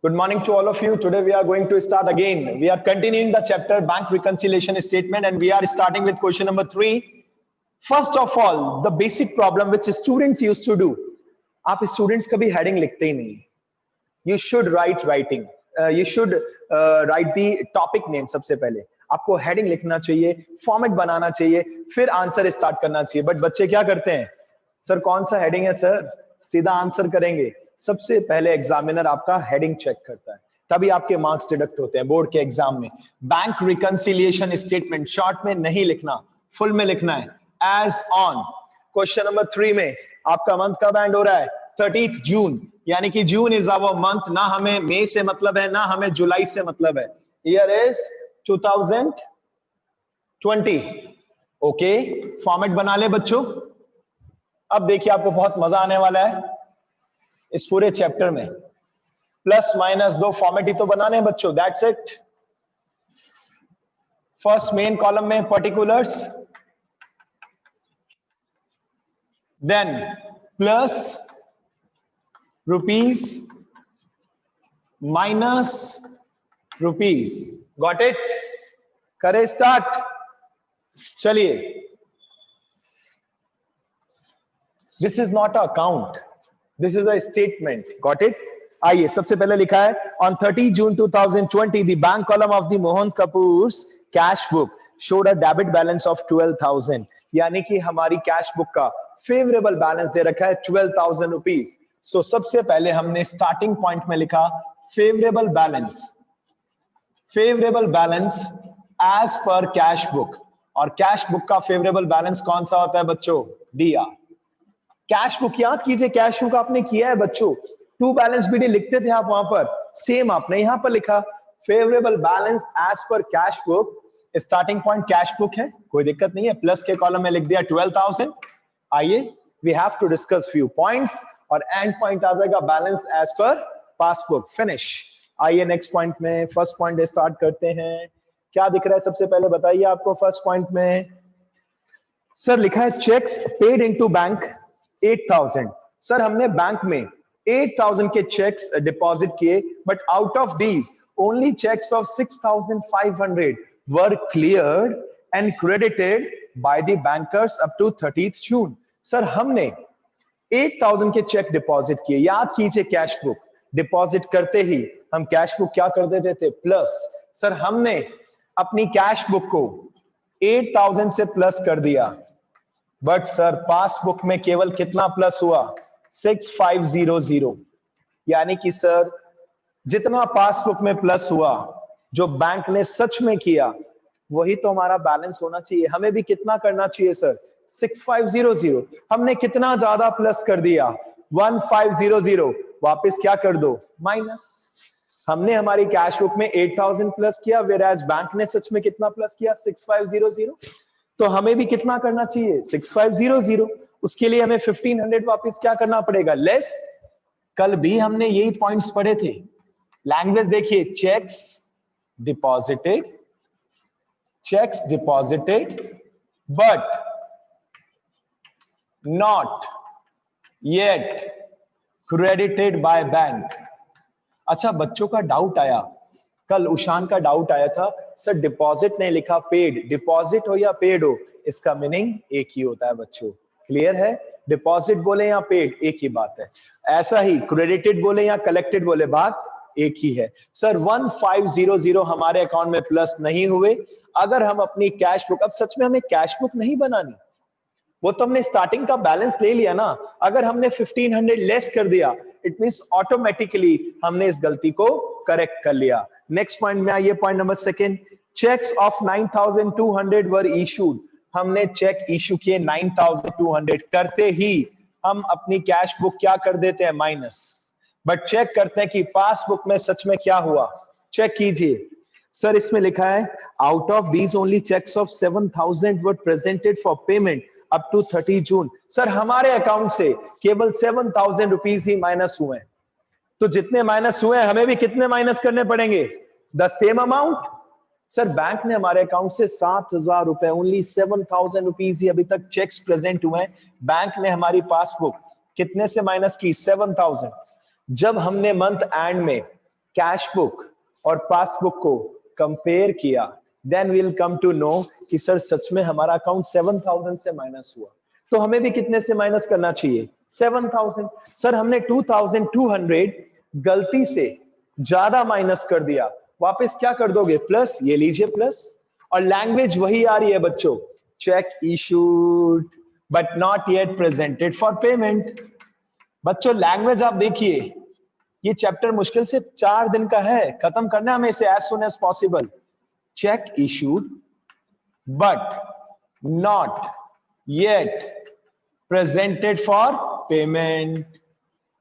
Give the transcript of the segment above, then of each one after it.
Good morning to all of you. Today we are going to start again. We are continuing the chapter bank reconciliation statement and we are starting with question number 3. First of all, the basic problem which students used to do. आप students कभी heading लिखते ही नहीं. You should write writing. You should write the topic name सबसे पहले. आपको heading लिखना चाहिए, format बनाना चाहिए, फिर answer start करना चाहिए. But बच्चे क्या करते हैं? सर कौन सा heading है सर? सीधा आंसर करेंगे. सबसे पहले एग्जामिनर आपका हेडिंग चेक करता है, तभी आपके मार्क्स डिडक्ट होते हैं बोर्ड के एग्जाम में. बैंक रिकंसिलिएशन स्टेटमेंट शॉर्ट में नहीं लिखना, फुल में लिखना है. एज ऑन क्वेश्चन नंबर 3 में आपका मंथ कब एंड हो रहा है? 30 जून, यानी कि जून इज आवर मंथ. ना हमें मई से मतलब है, ना हमें जुलाई से मतलब है. Year is 2020. ओके, फॉर्मेट बना ले बच्चों. अब देखिए आपको बहुत मजा आने वाला है इस पूरे चैप्टर में. प्लस माइनस दो फॉर्मेट ही तो बनाने हैं बच्चों. That's it. First main column में particulars, then plus rupees minus rupees. Got it? करे स्टार्ट. चलिए, this is not a account, this is a statement. Got it? आइए, सबसे पहले लिखा है on 30 June 2020 the bank column of the Mohan Kapoor's cash book showed a debit balance of 12,000. यानी कि हमारी कैश बुक का फेवरेबल बैलेंस दे रखा है 12,000 रुपीज. सो सबसे पहले हमने स्टार्टिंग पॉइंट में लिखा favourable balance. Favourable balance as per cash book. और कैश बुक का फेवरेबल बैलेंस कौन सा होता है बच्चों? डीआर. कैश बुक याद कीजिए, कैश बुक आपने किया है बच्चों. टू बैलेंस बीडी लिखते थे आप वहां पर, सेम आपने यहां पर लिखा favourable balance as per cash book. Starting point cash book है, कोई दिक्कत नहीं है. प्लस के कॉलम में लिख दिया 12,000. आइए, we have to discuss few points और एंड पॉइंट आ जाएगा balance as per passbook. Finish. आइए नेक्स्ट पॉइंट में, फर्स्ट पॉइंट स्टार्ट करते हैं. क्या दिख रहा है सबसे पहले बताइए आपको फर्स्ट पॉइंट में? सर लिखा है cheques paid into bank 8,000. Sir हमने बैंक में 8,000 के चेक्स डिपॉजिट किए, but out of these only cheques of 6,500 were cleared and credited by the bankers up to 30th June. Sir हमने 8,000 के चेक डिपॉजिट किए. याद कीजिए, कैश बुक डिपॉजिट करते ही हम कैश बुक क्या कर देते थे? प्लस. सर हमने अपनी कैश बुक को 8,000 से प्लस कर दिया, बट सर पासबुक में केवल कितना प्लस हुआ? 6,500. यानी कि सर जितना पासबुक में प्लस हुआ, जो बैंक ने सच में किया, वही तो हमारा बैलेंस होना चाहिए. हमें भी कितना करना चाहिए सर? 6,500. हमने कितना ज्यादा प्लस कर दिया? 1,500. वापस क्या कर दो? माइनस. हमने हमारी कैश बुक में 8,000 प्लस किया, वेयरएज बैंक ने सच में कितना प्लस किया? 6,500. तो हमें भी कितना करना चाहिए? 6,500. उसके लिए हमें 1,500 वापस क्या करना पड़ेगा? लेस. कल भी हमने यही पॉइंट्स पढ़े थे. लैंग्वेज देखिए, checks deposited, checks deposited but not yet credited by bank. अच्छा, बच्चों का डाउट आया, कल उशान का डाउट आया था, सर डिपॉजिट नहीं लिखा पेड. डिपॉजिट हो या पेड हो, इसका मीनिंग एक ही होता है बच्चों. क्लियर है? डिपॉजिट बोले या पेड, एक ही बात है. ऐसा ही क्रेडिटेड बोले या कलेक्टेड बोले, बात एक ही है. सर 1,500 हमारे अकाउंट में प्लस नहीं हुए. अगर हम अपनी कैश बुक, अब सच में हमें कैश बुक नहीं बनानी, वो तो हमने स्टार्टिंग का बैलेंस ले लिया ना. अगर हमने 1,500 लेस कर दिया, इट मींस ऑटोमेटिकली हमने इस गलती को करेक्ट कर लिया. नेक्स्ट पॉइंट में आइए, point number second. Cheques of 9,200 were issued. हमने चेक इशू किए 9,200. करते ही हम अपनी कैश बुक क्या कर देते हैं? माइनस. बट चेक करते हैं कि पासबुक में सच में क्या हुआ. चेक कीजिए. सर इसमें लिखा है out of these only cheques of 7,000 were presented for payment up to 30 June. Sir हमारे अकाउंट से केवल 7,000 रुपीज ही माइनस हुए हैं. तो जितने माइनस हुए हैं, हमें भी कितने माइनस करने पड़ेंगे? The same amount. Sir bank ने हमारे अकाउंट से 7,000 रुपए, ओनली 7,000 रुपीज ही अभी तक चेक्स प्रेजेंट हुए हैं. बैंक ने हमारी पासबुक कितने से माइनस की? 7,000. जब हमने मंथ एंड में कैश बुक और पासबुक को कंपेयर किया, then we'll come to know कि सर सच में हमारा अकाउंट 7,000 से माइनस हुआ, तो हमें भी कितने से माइनस करना चाहिए? 7,000। सर हमने 2,200 गलती से ज्यादा माइनस कर दिया, वापस क्या कर दोगे? प्लस, ये लीजिए प्लस, और लैंग्वेज वही आ रही है बच्चों, check issued but not yet presented for payment. बच्चों लैंग्वेज आप देखिए, ये चैप्टर मुश्किल से 4 दिन का है, खत्म करना है हमें इसे as soon as possible. Cheque issued but not yet presented for payment.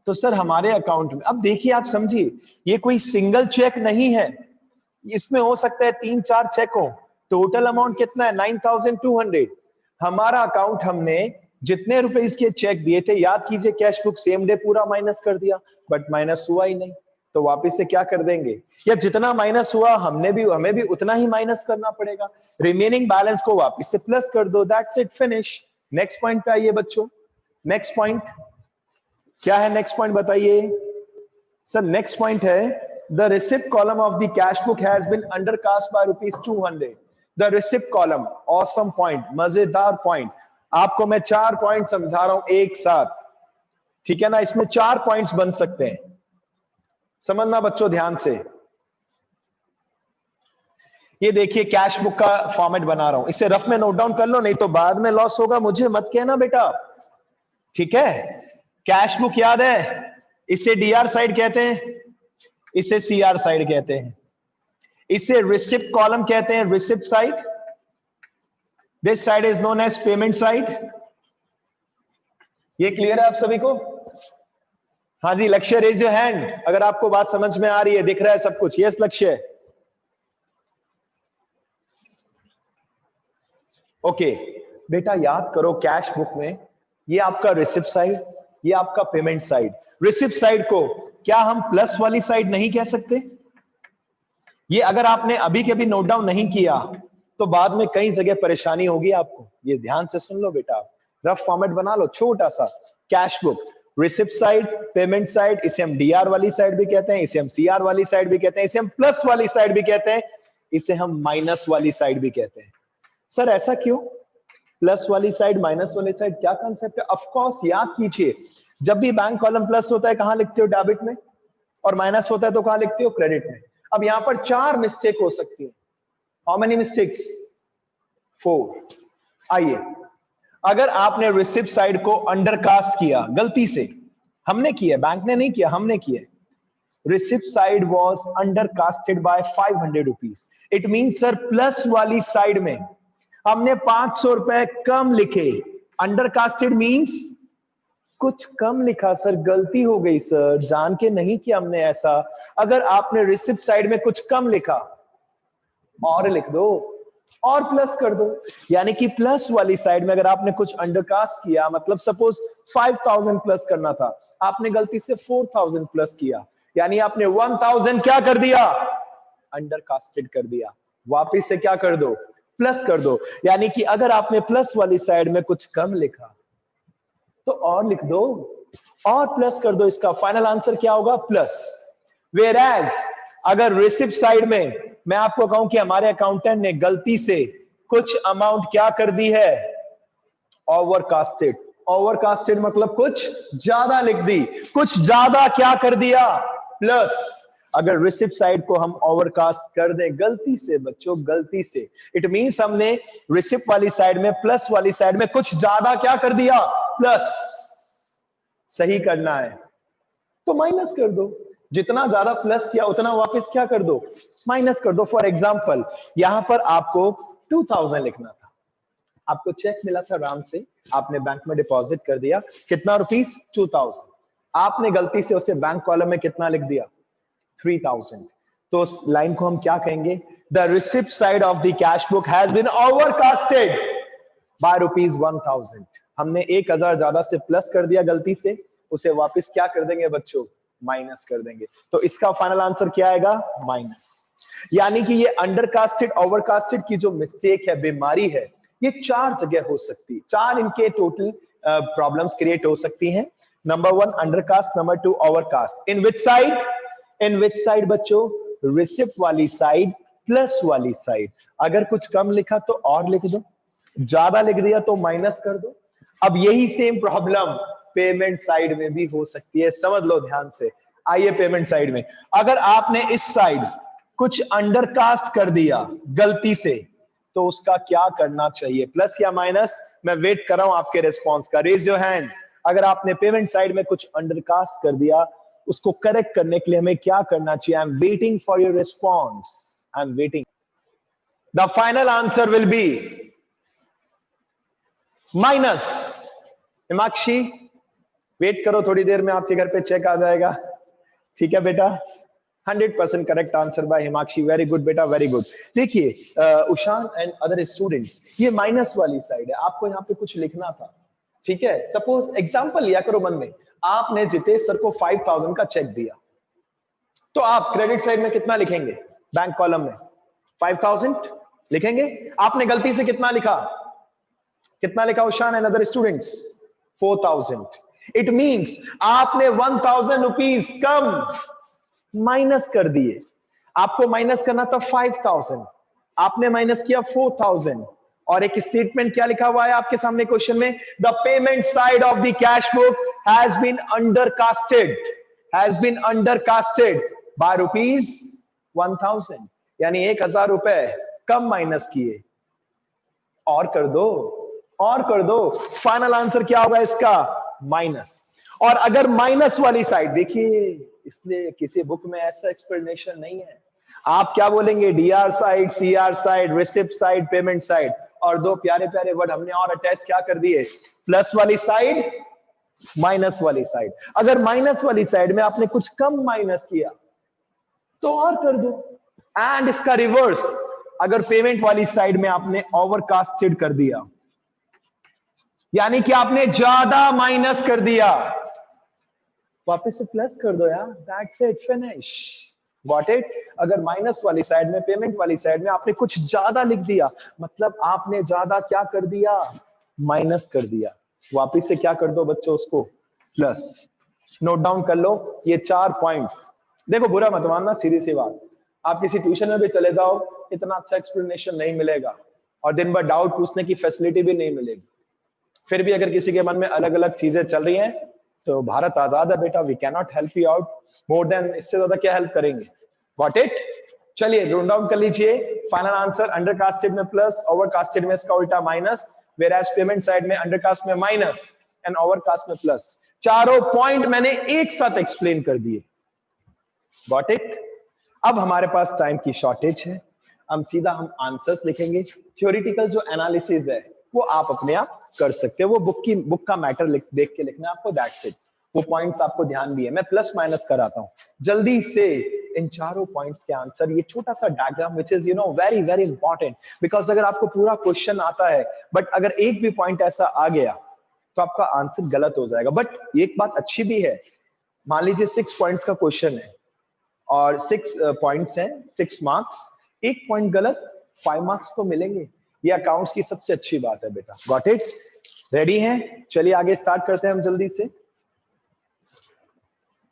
तो सर हमारे अकाउंट में, अब देखिए आप समझिए, ये कोई सिंगल चेक नहीं है, इसमें हो सकता है 3-4 चेक हो। टोटल अमाउंट कितना है? 9,200। हमारा अकाउंट, हमने जितने रुपए इसके चेक दिए थे, याद कीजिए, कैश बुक सेम डे पूरा माइनस कर दिया, बट माइनस हुआ ही नहीं, तो वापस से क्या कर देंगे? या जितना माइनस हुआ हमें भी उतना ही माइनस करना पड़ेगा, रिमेनिंग बैलेंस को वापस से प्लस कर दो, that's it, finish. Next point पे आइए बच्चों। नेक्स्ट पॉइंट क्या है? नेक्स्ट पॉइंट बताइए सर। नेक्स्ट पॉइंट है, the receipt column of the cash book has been undercast by ₹200। The receipt column, awesome point, मजेदार पॉइंट। आपको मैं 4 पॉइंट समझा रहा हूं एक साथ, ठीक है ना? इसमें 4 पॉइंट्स बन सकते हैं, समझना बच्चों ध्यान से। ये देखिए कैश बुक का फॉर्मेट बना रहा हूं, इसे रफ में नोट डाउन कर लो, नहीं तो बाद में लॉस होगा, मुझे मत कहना बेटा, ठीक है? कैश बुक याद है, इसे डीआर साइड कहते हैं, इसे सीआर साइड कहते हैं, इसे रिसिप्ट कॉलम कहते हैं, receipt side. This side is known as payment side. ये क्लियर है आप सभी को? हाँ जी, लक्ष्य रेज योर हैंड अगर आपको बात समझ में आ रही है, दिख रहा है सब कुछ। यस लक्ष्य, ओके बेटा याद करो, कैश बुक में ये आपका रिसिप्ट साइड, ये आपका पेमेंट साइड। रिसिप्ट साइड को क्या हम प्लस वाली साइड नहीं कह सकते? ये अगर आपने अभी के अभी नोट डाउन नहीं किया तो बाद में कई जगह परेशानी होगी आपको, ये ध्यान से सुन लो बेटा। रफ फॉर्मेट बना लो छोटा सा, cash book, receipt side, payment side, इसे हम डीआर वाली साइड भी कहते हैं, इसे हम सीआर वाली साइड भी कहते हैं, इसे हम प्लस वाली साइड भी कहते हैं, इसे हम माइनस वाली साइड भी कहते हैं। सर ऐसा क्यों? प्लस वाली साइड, माइनस वाली साइड, क्या कॉन्सेप्ट है? ऑफ कोर्स याद कीजिए, जब भी बैंक कॉलम प्लस होता है कहां लिखते हो? डेबिट में, और माइनस होता है तो कहां लिखते हो? क्रेडिट में। अब यहां पर 4 मिस्टेक हो सकती है। How many mistakes? 4। आइए, अगर आपने रिसिप्ट साइड को अंडरकास्ट किया गलती से, हमने किया, बैंक ने नहीं किया, हमने किया, receipt side was undercasted by 500 rupees, it means sir plus वाली साइड में हमने 500 रुपए कम लिखे। अंडरकास्टेड मींस कुछ कम लिखा सर, गलती हो गई सर, जान के नहीं किया हमने ऐसा। अगर आपने रिसिप्ट साइड में कुछ कम लिखा, और लिख दो और प्लस कर दो, यानी कि प्लस वाली साइड में अगर आपने कुछ अंडरकास्ट किया, मतलब सपोज 5,000 प्लस करना था, आपने गलती से 4,000 प्लस किया, यानी आपने 1,000 क्या कर दिया? अंडरकास्टेड कर दिया। वापिस से क्या कर दो? प्लस कर दो। यानी कि अगर आपने प्लस वाली साइड में कुछ कम लिखा तो और लिख दो और प्लस कर दो, इसका फाइनल आंसर क्या होगा? प्लस। वेयरएज अगर रिसिप्ट साइड में मैं आपको कहूं कि हमारे अकाउंटेंट ने गलती से कुछ अमाउंट क्या कर दी है? ओवरकास्टेड। ओवरकास्टेड मतलब कुछ ज्यादा लिख दी, कुछ ज्यादा क्या कर दिया? प्लस। अगर रिसिप्ट साइड को हम ओवरकास्ट कर दें गलती से बच्चों, गलती से, इट मींस हमने रिसिप्ट वाली साइड में, प्लस वाली साइड में कुछ ज्यादा क्या कर दिया? प्लस। सही करना है तो माइनस कर दो, जितना ज्यादा प्लस किया उतना वापस क्या कर दो? माइनस कर दो। फॉर एग्जांपल यहां पर आपको 2,000 लिखना था, आपको चेक मिला था राम से, आपने बैंक में डिपॉजिट कर दिया, कितना रुपीस? 2,000। आपने गलती से उसे बैंक कॉलम में कितना लिख दिया? 3,000। तो उस लाइन को हम क्या कहेंगे? The receipt side of the cash book has been overcasted by ₹1,000। हमने 1,000 ज्यादा से प्लस कर दिया गलती से, उसे वापस क्या कर देंगे बच्चों? माइनस कर देंगे। तो इसका फाइनल आंसर क्या आएगा? माइनस। यानी कि ये अंडरकास्टेड ओवरकास्टेड की जो मिस्टेक है, बीमारी है, ये 4 जगह हो सकती है, 4 इनके टोटल प्रॉब्लम्स क्रिएट हो सकती हैं। Number 1 undercast, number 2 overcast. In which side? In which side बच्चों? रिसिप्ट वाली साइड प्लस वाली साइड। अगर कुछ कम लिखा तो और लिख दो, ज्यादा लिख दिया तो माइनस कर दो। अब यही सेम प्रॉब्लम पेमेंट साइड में भी हो सकती है, समझ लो ध्यान से। आइए पेमेंट साइड में, अगर आपने इस साइड कुछ अंडरकास्ट कर दिया गलती से, तो उसका क्या करना चाहिए, प्लस या माइनस? मैं वेट कर रहा हूं आपके रिस्पॉन्स का, रेज योर हैंड। अगर आपने पेमेंट साइड में कुछ अंडरकास्ट कर दिया, उसको करेक्ट करने के लिए हमें क्या करना चाहिए? I am waiting for your response, I am waiting. The final answer will be minus. Himakshi wait करो, थोड़ी देर में आपके घर पे चेक आ जाएगा, ठीक है बेटा? 100% correct answer by Himakshi, very good बेटा, वेरी गुड। देखिए उषान एंड अदर स्टूडेंट्स, ये माइनस वाली साइड है, आपको यहाँ पे कुछ लिखना था, ठीक है? सपोज एग्जांपल लिया करो मन में, आपने जितेश सर को 5000 का चेक दिया, तो आप क्रेडिट साइड में कितना लिखेंगे? बैंक कॉलम में 5000 लिखेंगे। आपने गलती से कितना लिखा? कितना लिखा Ushan and other students? 4000। It means आपने 1000 रुपीज कम माइनस कर दिए। आपको माइनस करना था 5000, आपने माइनस किया 4000। और एक स्टेटमेंट क्या लिखा हुआ है आपके सामने क्वेश्चन में? The payment side of the cash book has been undercasted by ₹1000, यानी 1000 रुपए कम माइनस किए। और कर दो, और कर दो, फाइनल आंसर क्या होगा इसका? माइनस। और अगर माइनस वाली साइड, देखिए इसलिए किसी बुक में ऐसा एक्सप्लेनेशन नहीं है, आप क्या बोलेंगे? DR side, CR side, receipt side, payment side, और दो प्यारे प्यारे वर्ड हमने और अटैच क्या कर दिए? प्लस वाली साइड, माइनस वाली साइड। अगर माइनस वाली साइड में आपने कुछ कम माइनस किया तो और कर दो। एंड इसका रिवर्स, अगर पेमेंट वाली साइड में आपने ओवरकास्टेड कर दिया, यानी कि आपने ज्यादा माइनस कर दिया, वापस से प्लस कर दो यार, that's it, finish, got it? अगर माइनस वाली साइड में, पेमेंट वाली साइड में आपने कुछ ज्यादा लिख दिया, मतलब आपने ज्यादा क्या कर दिया? माइनस कर दिया। वापस से क्या कर दो बच्चों? उसको प्लस। नोट डाउन कर लो ये 4 पॉइंट्स। देखो बुरा मत मानना, सीधी सी बात, आप किसी ट्यूशन में भी चले जाओ, इतना अच्छा एक्सप्लेनेशन नहीं मिलेगा और दिन भर डाउट पूछने की फैसिलिटी भी नहीं मिलेगी। फिर भी अगर किसी के मन में अलग अलग चीजें चल रही हैं, तो भारत आजाद है बेटा, we can not help you out more than, इससे ज्यादा क्या हेल्प करेंगे? Got it? चलिए नोट डाउन कर लीजिए। फाइनल आंसर अंडरकास्टेड में प्लस, ओवरकास्टेड में इसका उल्टा minus, where as payment side में अंडरकास्ट में माइनस एंड ओवरकास्ट में प्लस। चारों पॉइंट मैंने एक साथ एक्सप्लेन कर दिए, गॉट इट? अब हमारे पास टाइम की शॉर्टेज है, हम सीधा आंसर्स लिखेंगे। थ्योरेटिकल जो एनालिसिस है वो आप अपने आप कर सकते हो, वो बुक का मैटर देख के लिखना है आपको, दैट्स इट। वो पॉइंट्स आपको ध्यान भी है, मैं प्लस माइनस कराता हूं जल्दी से इन चारों पॉइंट्स के आंसर। ये छोटा सा diagram which is very very important, because अगर आपको पूरा क्वेश्चन आता है बट अगर एक भी पॉइंट ऐसा आ गया तो आपका आंसर गलत हो जाएगा। बट एक बात अच्छी भी है, मान लीजिए 6 पॉइंट्स का क्वेश्चन है और 6 पॉइंट्स हैं, 6 मार्क्स, एक पॉइंट गलत 5 मार्क्स तो मिलेंगे। ये अकाउंट्स की सबसे अच्छी बात है बेटा, गॉट इट? रेडी हैं? चलिए आगे स्टार्ट करते हैं हम जल्दी से।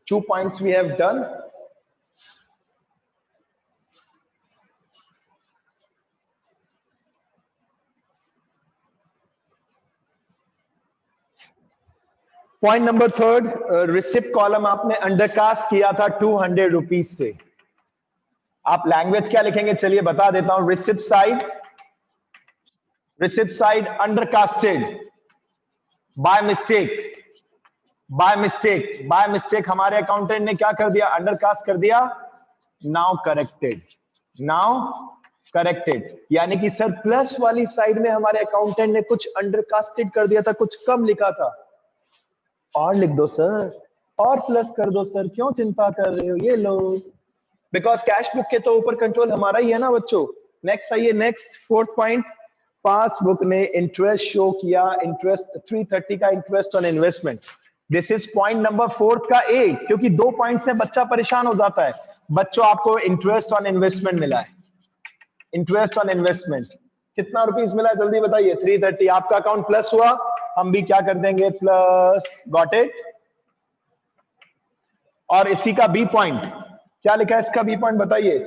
2 points we have done. Point number 3, receipt column आपने अंडरकास्ट किया था 200 रुपीज से। आप लैंग्वेज क्या लिखेंगे? चलिए बता देता हूं। Receipt side undercasted by mistake हमारे अकाउंटेंट ने क्या कर दिया? अंडरकास्ट कर दिया। नाउ करेक्टेड, यानी कि सर प्लस वाली साइड में हमारे अकाउंटेंट ने कुछ अंडरकास्टेड कर दिया था, कुछ कम लिखा था, और लिख दो सर, और प्लस कर दो सर, क्यों चिंता कर रहे हो? ये लो, बिकॉज कैश बुक के तो ऊपर कंट्रोल हमारा ही है ना बच्चों। नेक्स्ट आइए, नेक्स्ट 4th पॉइंट, पासबुक ने इंटरेस्ट शो किया, इंटरेस्ट 330 का interest on investment. This is point number 4 का ए, क्योंकि 2 पॉइंट से बच्चा परेशान हो जाता है। बच्चों आपको इंटरेस्ट ऑन इन्वेस्टमेंट मिला है, इंटरेस्ट ऑन इन्वेस्टमेंट कितना रुपीस मिला है जल्दी बताइए? 330। आपका अकाउंट प्लस हुआ, हम भी क्या कर देंगे? Plus, got it? और इसी का बी पॉइंट, क्या लिखा है इसका बी पॉइंट बताइए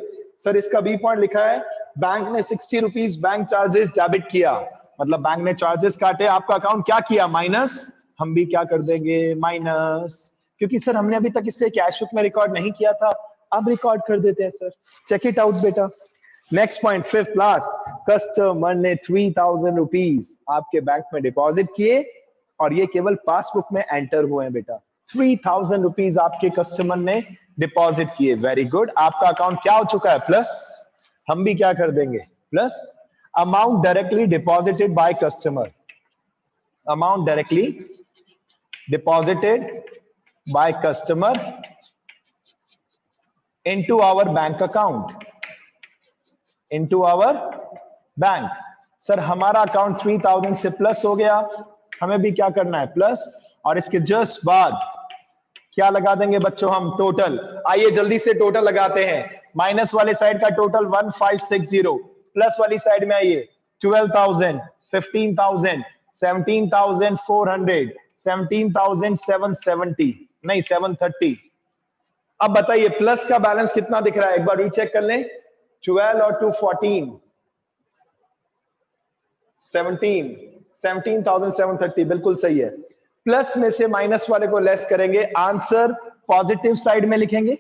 सर। इसका बी पॉइंट लिखा है बैंक ने 60 रुपीज बैंक चार्जेस डेबिट किया, मतलब बैंक ने चार्जेस काटे, आपका अकाउंट क्या किया माइनस, हम भी क्या कर देंगे माइनस, क्योंकि सर हमने अभी तक इससे कैश बुक में रिकॉर्ड नहीं किया था, अब रिकॉर्ड कर देते हैं सर। चेक इट आउट बेटा। Next point fifth last, customer ने 3000 रुपीज आपके बैंक में डिपॉजिट किए और ये केवल पासबुक में एंटर हुए हैं बेटा। 3000 रुपीज आपके कस्टमर ने डिपॉजिट किए, वेरी गुड। आपका अकाउंट क्या हो चुका है प्लस, हम भी क्या कर देंगे plus. Amount directly deposited by customer, amount directly deposited by customer into our bank account, into our bank. Sir हमारा अकाउंट 3000 से प्लस हो गया, हमें भी क्या करना है प्लस, और इसके जस्ट बाद क्या लगा देंगे बच्चों हम टोटल। आइए जल्दी से टोटल लगाते हैं। माइनस वाले साइड का टोटल 1560, प्लस वाली साइड में आइए 12,000, 15,000, 17,400, 17,770, नहीं 730। अब बताइए प्लस का बैलेंस कितना दिख रहा है, एक बार रीचेक कर लें। 12 और 2 14, 17,730, बिल्कुल सही है। प्लस में से माइनस वाले को लेस करेंगे, आंसर पॉजिटिव साइड में लिखेंगे,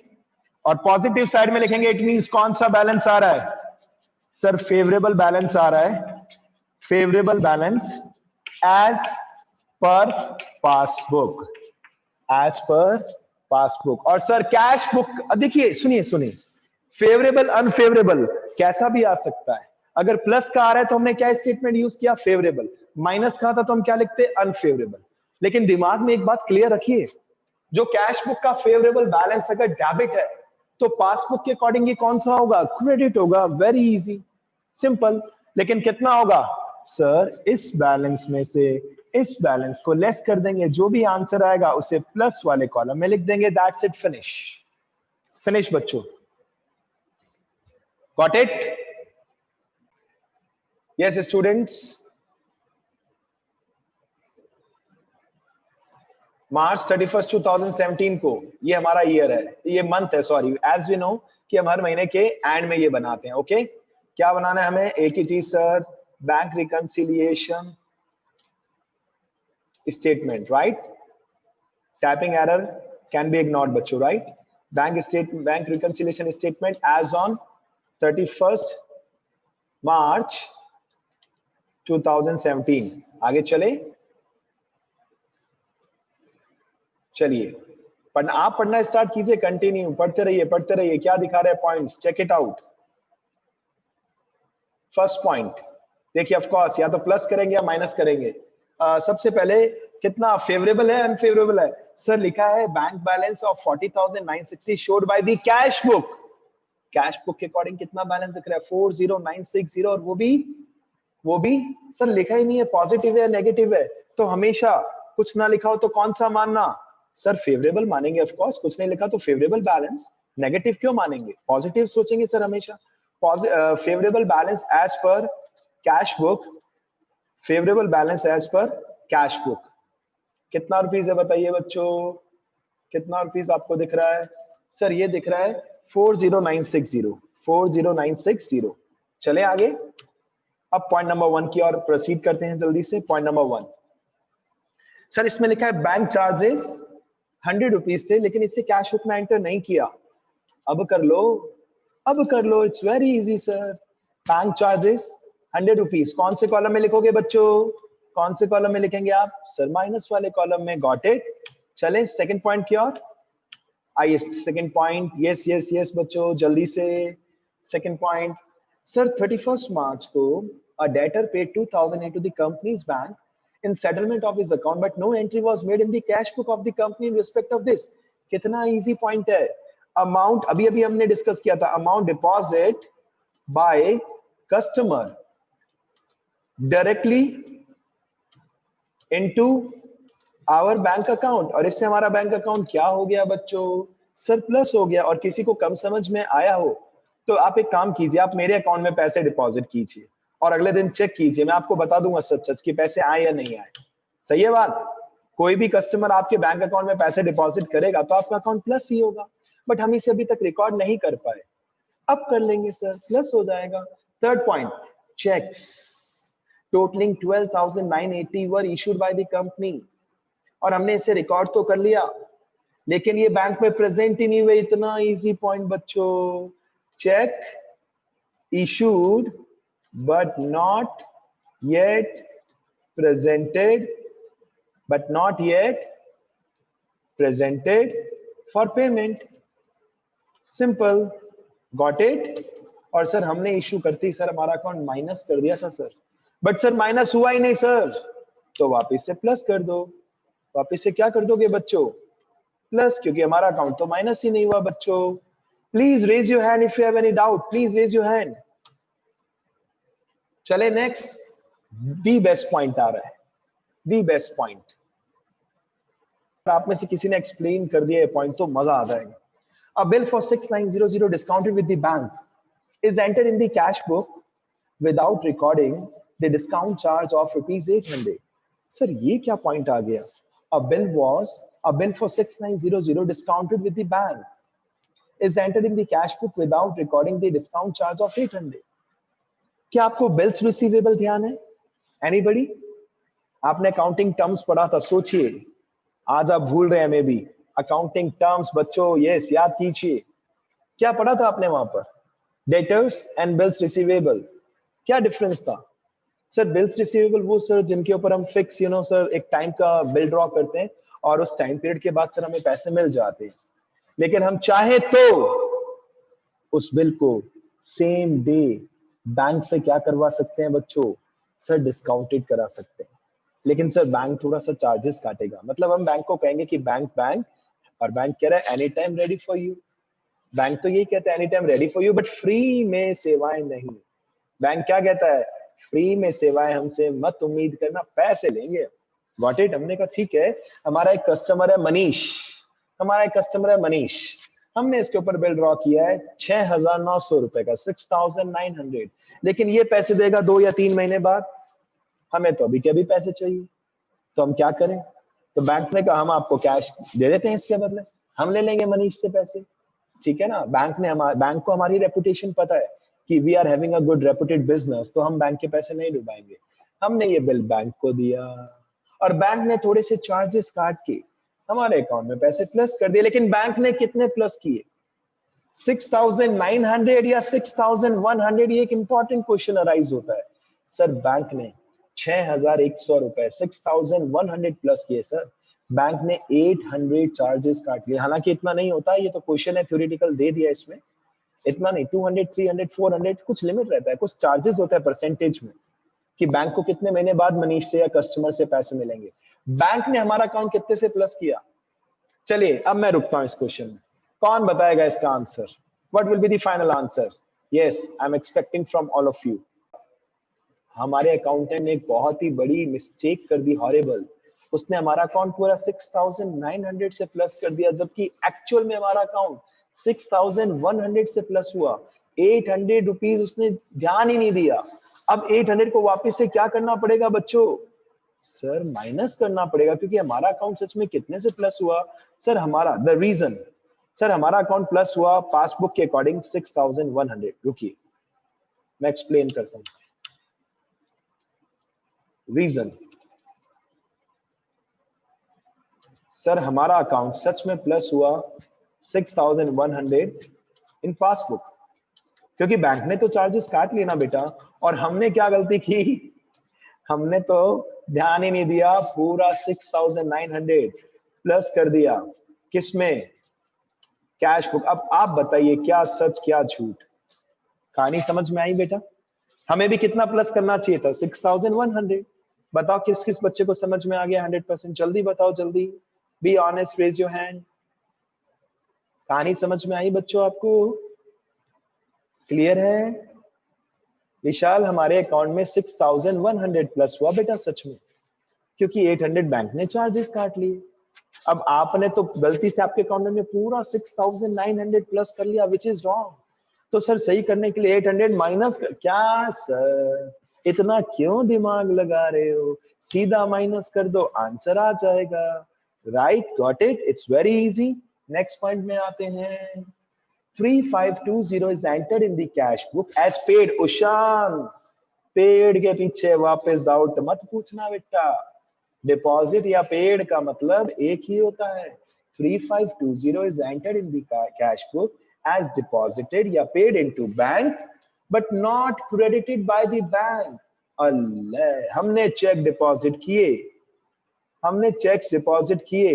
और पॉजिटिव साइड में लिखेंगे इट मींस कौन सा बैलेंस आ रहा है सर, फेवरेबल बैलेंस आ रहा है, favourable balance as per passbook, as per passbook. और सर कैश बुक, देखिए सुनिए सुनिए, फेवरेबल अनफेवरेबल कैसा भी आ सकता है। अगर प्लस का आ रहा है तो हमने क्या स्टेटमेंट यूज किया फेवरेबल, माइनस का था तो हम क्या लिखते अनफेवरेबल। लेकिन दिमाग में एक बात क्लियर रखिए, जो कैश बुक का फेवरेबल बैलेंस अगर डेबिट है तो पासबुक के अकॉर्डिंग ये कौन सा होगा, क्रेडिट होगा, वेरी इजी सिंपल। लेकिन कितना होगा सर, इस बैलेंस में से इस बैलेंस को लेस कर देंगे, जो भी आंसर आएगा उसे प्लस वाले कॉलम में लिख देंगे, दैट्स इट, फिनिश। फिनिश बच्चों, got it? Yes students. March 31, 2017 को ये हमारा ईयर है, ये मंथ है सॉरी, एज वी नो कि हम हर महीने के एंड में ये बनाते हैं। ओके क्या बनाना है हमें, एक ही चीज sir, bank reconciliation statement, right? Typing error can be ignored बच्चों, right? Bank reconciliation statement as on 31 March 2017। आगे चले, चलिए पढ़ना, आप पढ़ना स्टार्ट कीजिए, कंटिन्यू पढ़ते रहिए पढ़ते रहिए। क्या दिखा रहे हैं points, check it out. First point देखिए, ऑफ कोर्स या तो प्लस करेंगे या माइनस करेंगे। सबसे पहले कितना फेवरेबल है अनफेवरेबल है सर, लिखा है bank balance of 40,960 showed by the cash book. Cash book के अकॉर्डिंग कितना बैलेंस दिख रहा है 40,960, और वो भी सर लिखा ही नहीं है पॉजिटिव है नेगेटिव है। तो हमेशा कुछ ना लिखा हो तो कौन सा मानना सर, फेवरेबल मानेंगे ऑफ कोर्स, कुछ नहीं लिखा तो फेवरेबल बैलेंस, नेगेटिव क्यों मानेंगे, पॉजिटिव सोचेंगे सर हमेशा। Favourable balance as per cash book, favourable balance as per cash book. कितना रुपीस है बताइए बच्चों, कितना रुपीस आपको दिख रहा है सर, ये दिख रहा है 40,960, 40,960। चले आगे, अब पॉइंट नंबर 1 की ओर प्रोसीड करते हैं जल्दी से। पॉइंट नंबर 1 सर, इसमें लिखा है बैंक चार्जेस 100 रुपीज थे, लेकिन इसे कैश बुक में एंटर नहीं किया। अब कर लो, अब कर लो, it's very easy sir. Bank charges 100 rupees, कौन से कॉलम में लिखोगे बच्चों, कौन से कॉलम में लिखेंगे आप सर, माइनस वाले कॉलम में, गॉट इट। चले सेकंड पॉइंट की ओर आइए, second point, yes yes yes बच्चों जल्दी से। सेकंड पॉइंट सर, 31 मार्च को a debtor paid 2,000 into the company's bank in settlement of his account, but no entry was made in the cash book of the company in respect of this। कितना easy point है। Amount अभी अभी हमने discuss किया था, amount deposit by customer directly into our bank account, और इससे हमारा बैंक अकाउंट क्या हो गया बच्चों सर, प्लस हो गया। और किसी को कम समझ में आया हो तो आप एक काम कीजिए, आप मेरे अकाउंट में पैसे डिपॉजिट कीजिए और अगले दिन चेक कीजिए, मैं आपको बता दूंगा सच सच कि पैसे आए या नहीं आए। सही है बात? कोई भी कस्टमर आपके बैंक अकाउंट में पैसे डिपॉजिट करेगा तो आपका अकाउंट प्लस ही होगा। बट हम इसे अभी तक रिकॉर्ड नहीं कर पाए, अब कर लेंगे सर, प्लस हो जाएगा। Third point, cheques totalling 12,980 were issued by the company, और हमने इसे रिकॉर्ड तो कर लिया, लेकिन ये बैंक में प्रेजेंट ही नहीं हुए। इतना इजी पॉइंट बच्चों, check issued but not yet presented for payment, simple, got it। और सर हमने इशू करते ही सर हमारा अकाउंट माइनस कर दिया था सर, बट सर माइनस हुआ ही नहीं सर, तो वापस से प्लस कर दो। वापस से क्या कर दोगे बच्चों, प्लस, क्योंकि हमारा अकाउंट तो माइनस ही नहीं हुआ बच्चों। Please raise your hand if you have any doubt, please raise your hand. चले नेक्स्ट, दी बेस्ट पॉइंट आ रहा है, दी बेस्ट पॉइंट। आप में से किसी ने एक्सप्लेन कर दिया ये पॉइंट तो मजा आ जाएगा। A bill for 6900 discounted with the bank is entered in the cash book without recording the discount charge of ₹800। Sir ये क्या पॉइंट आ गया? A bill for 6900 discounted with the bank is entered in the cash book without recording the discount charge of ₹800। क्या आपको bills receivable ध्यान है? Anybody? आपने accounting terms पढ़ा था, सोचिए, आज आप भूल रहे हैं मे बी अकाउंटिंग टर्म्स बच्चों, यस याद कीजिए, क्या पढ़ा था आपने वहां पर? डेटर्स एंड बिल्स रिसीवेबल, क्या डिफरेंस था? सर बिल्स रिसीवेबल वो सर जिनके ऊपर हम फिक्स सर एक टाइम का बिल ड्रॉ करते हैं और उस टाइम पीरियड के बाद सर हमें पैसे मिल जाते हैं, लेकिन हम चाहे तो उस बिल को सेम डे बैंक से क्या करवा सकते हैं बच्चों, सर डिस्काउंटेड करा सकते हैं, लेकिन सर बैंक थोड़ा सा चार्जेस काटेगा। मतलब हम बैंक को कहेंगे कि बैंक और बैंक कह रहा है any time ready for you, bank तो यही कहता है any time ready for you, but free में सेवाएं नहीं। बैंक क्या कहता है, फ्री में सेवाएं हमसे मत उम्मीद करना, पैसे लेंगे। Got it? हमने कहा ठीक है, हमारा एक कस्टमर है मनीष, हमने इसके ऊपर बिल ड्रॉ किया है 6,900 रुपए का, 6,900, लेकिन ये पैसे देगा 2 या 3 महीने बाद, हमें तो अभी के अभी पैसे चाहिए, तो हम क्या करें? तो बैंक ने कहा हम आपको कैश दे देते हैं, इसके बदले हम ले लेंगे मनीष से पैसे, ठीक है ना। बैंक को हमारी रेपुटेशन पता है कि we are having a good reputed business, तो हम बैंक के पैसे नहीं डुबाएंगे। हमने ये बिल बैंक को दिया और बैंक ने थोड़े से चार्जेस काट के हमारे अकाउंट में पैसे प्लस कर दिए, लेकिन बैंक ने कितने प्लस किए, 6,900 या 6,100? ये एक इंपॉर्टेंट क्वेश्चन अराइज होता है। सर बैंक ने 6,100 रुपए, 6,100 प्लस किए सर, बैंक ने 800 चार्जेस काट लिए। हालांकि इतना नहीं होता, ये तो क्वेश्चन है, थ्योरेटिकल दे दिया इसमें, इतना नहीं, 200, 300, 400 कुछ लिमिट रहता है, कुछ चार्जेस होता है परसेंटेज में कि बैंक को कितने महीने बाद मनीष से या कस्टमर से पैसे मिलेंगे। बैंक ने हमारा अकाउंट कितने से प्लस किया? चलिए अब मैं रुकता हूं इस क्वेश्चन में, कौन बताएगा इसका answer? What will be the final answer? Yes, I am expecting from all of you. हमारे अकाउंटेंट ने एक बहुत ही बड़ी मिस्टेक कर दी, हॉरिबल। उसने हमारा अकाउंट पूरा 6,900 से प्लस कर दिया, जबकि एक्चुअल में हमारा अकाउंट 6,100 से प्लस हुआ। 800 रुपीज उसने ध्यान ही नहीं दिया। अब 800 को वापस से क्या करना पड़ेगा बच्चों? सर माइनस करना पड़ेगा, क्योंकि हमारा अकाउंट सच में कितने से प्लस हुआ? सर हमारा द रीजन, सर हमारा अकाउंट प्लस हुआ पासबुक के अकॉर्डिंग 6,100। रुकिए मैं एक्सप्लेन करता हूं रीजन। सर हमारा अकाउंट सच में प्लस हुआ 6,100 इन पासबुक, क्योंकि बैंक ने तो चार्जेस काट लिए ना बेटा। और हमने क्या गलती की, हमने तो ध्यान ही नहीं दिया, पूरा 6,900 प्लस कर दिया किसमें? Cash book. अब आप बताइए क्या सच क्या झूठ? कहानी समझ में आई बेटा? हमें भी कितना प्लस करना चाहिए था? 6,100। बताओ किस किस बच्चे को समझ में आ गया 100%? जल्दी बताओ, जल्दी, be honest, raise your hand. कहानी समझ में आई बच्चों आपको? क्लियर है? विशाल, हमारे अकाउंट में 6,100 प्लस हुआ बेटा सच में, क्योंकि 800 बैंक ने चार्जेस काट लिए। अब आपने तो गलती से आपके अकाउंट में पूरा 6,900 प्लस कर लिया, विच इज रॉन्ग। तो सर सही करने के लिए 800 माइनस क्या? सर इतना क्यों दिमाग लगा रहे हो? सीधा माइनस कर दो, आंसर आ जाएगा। Right, got it, it's very easy. Next point में आते हैं। 3520 is entered in the cash book as paid. Ushan, paid के पीछे वापस डाउट मत पूछना बेटा, डिपॉजिट या पेड का मतलब एक ही होता है। 3520 is entered in the cash book as deposited या paid into bank but not credited by the bank. अल्लाह, हमने चेक डिपॉजिट किए, हमने चेक्स डिपॉजिट किए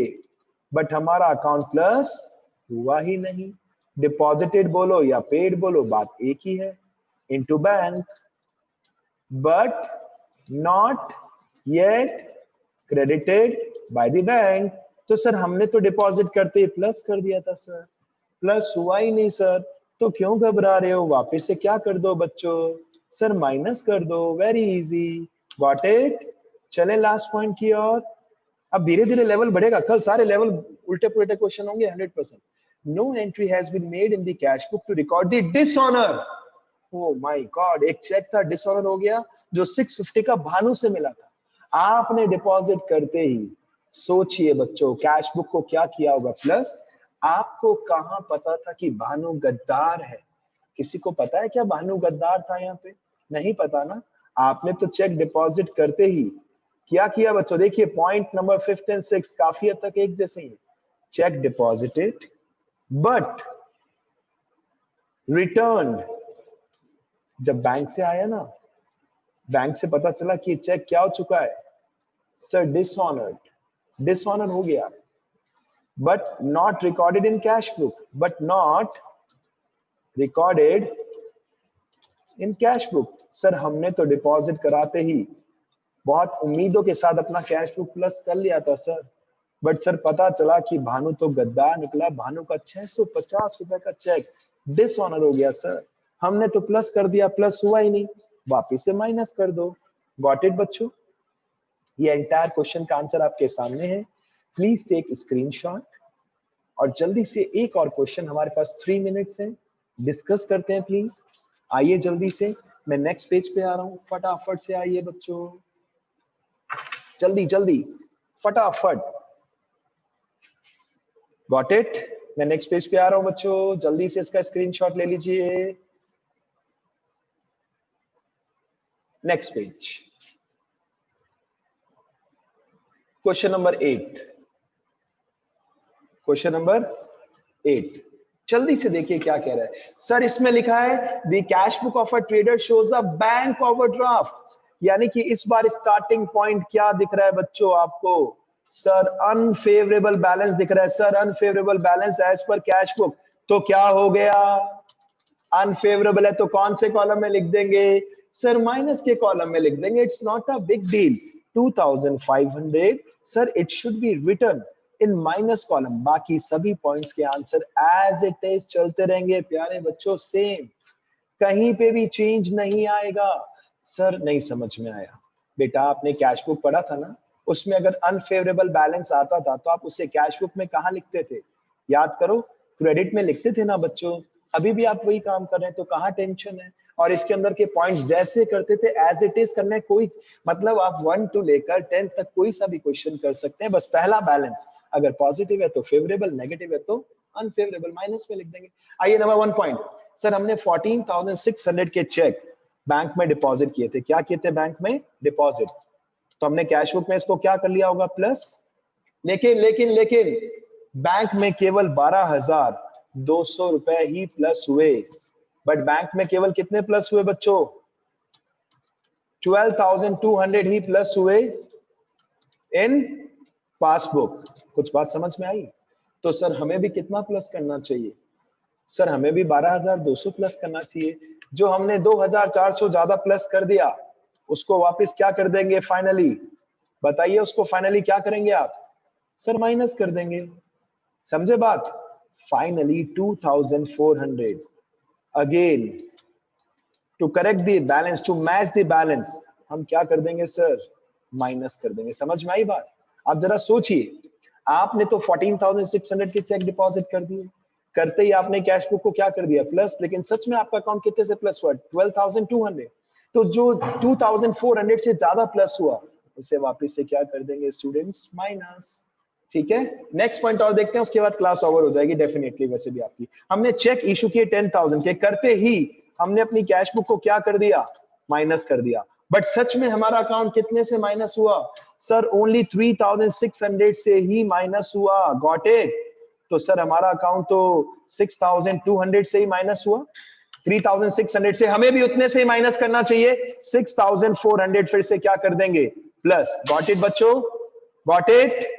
बट हमारा अकाउंट प्लस हुआ ही नहीं। डिपॉजिटेड बोलो या पेड बोलो, बात एक ही है। Into bank but not yet credited by the bank. तो सर हमने तो डिपॉजिट करते ही प्लस कर दिया था सर, प्लस हुआ ही नहीं सर, तो क्यों घबरा रहे हो? वापस से क्या कर दो बच्चों? सर माइनस कर दो, वेरी इजी, गॉट इट। चले लास्ट पॉइंट की ओर। अब धीरे धीरे लेवल बढ़ेगा, कल सारे लेवल उल्टे पुल्टे क्वेश्चन होंगे 100%। No entry has been made in the cash book to record the dishonour. Oh my God, एक चेक था डिसऑनर हो गया जो 650 का भानु से मिला था। आपने डिपॉजिट करते ही सोचिए बच्चों कैश बुक को क्या किया होगा प्लस। आपको कहां पता था कि भानु गद्दार है? किसी को पता है क्या भानु गद्दार था यहाँ पे? नहीं पता ना। आपने तो चेक डिपॉजिट करते ही क्या किया बच्चों? देखिए पॉइंट नंबर 5 एंड 6 काफी हद तक एक जैसे ही। Cheque deposited but return. जब बैंक से आया ना, बैंक से पता चला कि चेक क्या हो चुका है सर, डिसऑनर्ड, डिसऑनर हो गया। But not recorded in cash book, but not recorded in cash book. Sir हमने तो डिपॉजिट कराते ही बहुत उम्मीदों के साथ अपना कैश बुक प्लस कर लिया था सर, बट सर पता चला कि भानु तो गद्दार निकला। भानु का 650 रुपए का चेक डिसऑनर हो गया सर। हमने तो प्लस कर दिया, प्लस हुआ ही नहीं, वापिस से माइनस कर दो। गॉट इट बच्चों? ये एंटायर क्वेश्चन का आंसर आपके सामने है। प्लीज टेक स्क्रीनशॉट और जल्दी से एक और क्वेश्चन, हमारे पास 3 मिनट्स हैं, डिस्कस करते हैं प्लीज। आइए जल्दी से, मैं नेक्स्ट पेज पे आ रहा हूं, फटाफट से आइए बच्चों, जल्दी जल्दी फटाफट। Got it? मैं नेक्स्ट पेज पे आ रहा हूं बच्चों, जल्दी से इसका स्क्रीनशॉट ले लीजिए। Next page, question number 8, question number 8, जल्दी से देखिए क्या कह रहा है सर। इसमें लिखा है the cash book of a trader shows a bank overdraft, यानी कि इस बार स्टार्टिंग पॉइंट क्या दिख रहा है बच्चों आपको? सर अनफेवरेबल बैलेंस दिख रहा है sir, unfavourable balance as per cash book. तो क्या हो गया? अनफेवरेबल है तो कौन से कॉलम में लिख देंगे सर? माइनस के कॉलम में लिख देंगे। It's not a big deal. 2500 sir it should be written in minus column. बाकी सभी पॉइंट्स के आंसर एज इट इज चलते रहेंगे प्यारे बच्चों, सेम, कहीं पे भी चेंज नहीं आएगा। सर नहीं समझ में आया बेटा, आपने कैश बुक पढ़ा था ना, उसमें अगर अनफेवरेबल बैलेंस आता था तो आप उसे कैश बुक में कहां लिखते थे? याद करो, क्रेडिट में लिखते थे ना बच्चों। अभी भी आप वही काम कर रहे हैं तो कहां टेंशन है? और इसके अंदर के पॉइंट्स जैसे करते थे एज इट इज करने, कोई मतलब आप 1 to लेकर 10 तक कोई सा भी क्वेश्चन कर सकते हैं। बस पहला बैलेंस अगर पॉजिटिव है तो फेवरेबल, नेगेटिव है तो अनफेवरेबल, माइनस में लिख देंगे। आइए नंबर 1 पॉइंट। सर हमने 14,600 के चेक बैंक में डिपॉजिट किए थे। क्या किए थे बैंक में? डिपॉजिट। तो हमने कैश बुक में इसको क्या कर लिया होगा? प्लस। लेकिन लेकिन लेकिन बैंक में केवल 12,200 रुपए ही प्लस हुए। बट बैंक में केवल कितने प्लस हुए बच्चों? 12,200 ही प्लस हुए इन पासबुक। कुछ बात समझ में आई? तो सर हमें भी कितना प्लस करना चाहिए? सर हमें भी 12,200 प्लस करना चाहिए। जो हमने 2,400 ज्यादा प्लस कर दिया उसको वापस क्या कर देंगे फाइनली? बताइए, उसको फाइनली क्या करेंगे आप? सर माइनस कर देंगे। समझे बात? Finally 2,400 again to correct the balance, to match the balance, हम क्या कर देंगे सर? माइनस कर देंगे। समझ में आई बात? आप जरा सोचिए, आपने तो 14,600 के चेक डिपॉजिट कर दिए, करते ही आपने कैश बुक को क्या कर दिया? प्लस। लेकिन सच में आपका अकाउंट कितने से प्लस हुआ? 12,200। तो जो 2,400 से ज्यादा प्लस हुआ उसे वापस से क्या कर देंगे स्टूडेंट्स? माइनस। ठीक है, नेक्स्ट पॉइंट और देखते हैं, उसके बाद क्लास ओवर हो जाएगी डेफिनेटली। वैसे भी आपकी हमने चेक इशू किए 10,000 के, करते ही हमने अपनी कैश बुक को क्या कर दिया, माइनस कर दिया। बट सच में हमारा अकाउंट कितने से माइनस हुआ सर? ओनली 3,600 से ही माइनस हुआ। Got it? तो सर हमारा अकाउंट तो 6,200 से ही माइनस हुआ। 3,600 से हमें भी उतने से ही माइनस करना चाहिए। 6,400 फिर से क्या कर देंगे, प्लस। गॉट इट बच्चों? Got it?